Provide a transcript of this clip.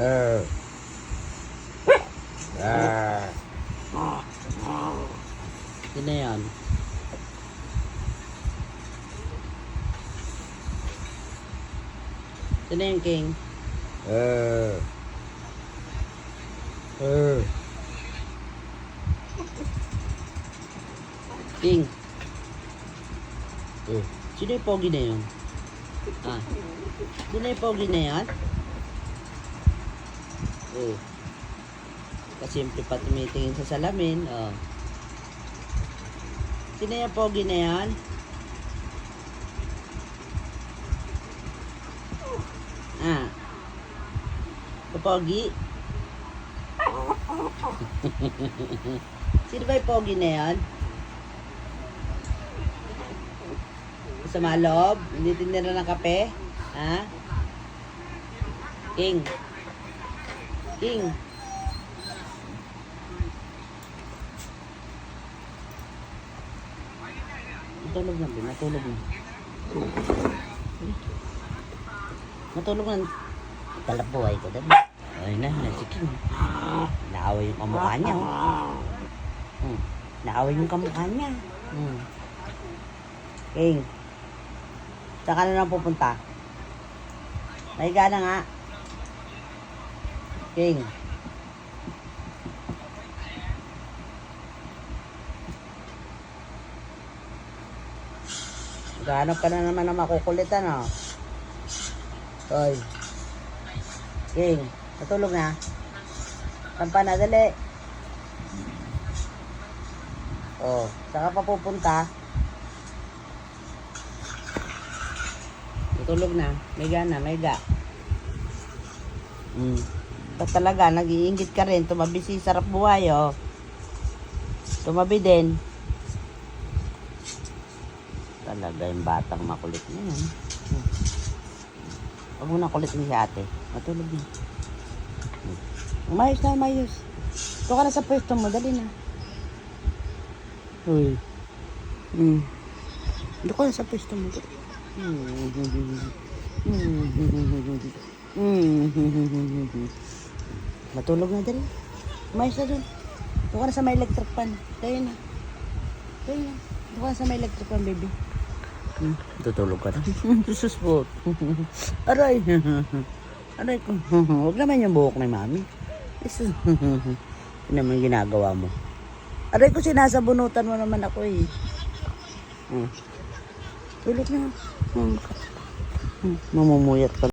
Yun na yan. Yun na yung king. King. Sino yung pogi na yun? Sino yung pogi na yan? Kasimple pa tumitingin sa salamin. Sino yung pogi na yan? Pogi? Sino ba yung pogi na yan? Sa maloob? Hindi tinira ng kape? King? King? Matulog na ba? Matulog na. Matulog na. Talabuhay ko dami. Ay na, nasikin. Naaway yung kamukha niya. Naaway yung kamukha niya. King. Saan ka na lang pupunta? Mahiga na nga. King. Gaano ka na naman na makukulitan, Hoy. King, natulog na. Sampa na, dali. Saan ka pa pupunta? Natulog na. Mega na, mega. Ba't talaga, nag-iingit ka rin. Tumabi si Sarap Buhay, Tumabi din. Talaga yung batang makulit na yan. Huwag mo na kulit ni si ate. Matulog na. Umayos na, umayos. Ito ka na sa pwesto mo, dali na. Uy. Ito ka na sa pwesto mo. Matulog na, dali. Umayos na dun. Ito ka na sa may electric fan. Tayo na. Tayo na. Ito ka na sa may electric fan, baby. Tutulog ka na. Jesus po. Aray. Aray ko. Huwag naman yung buhok ni mami. Ano naman ginagawa mo? Aray ko, sinasabunutan mo naman ako eh. Tulog na. Mamumuyat ka.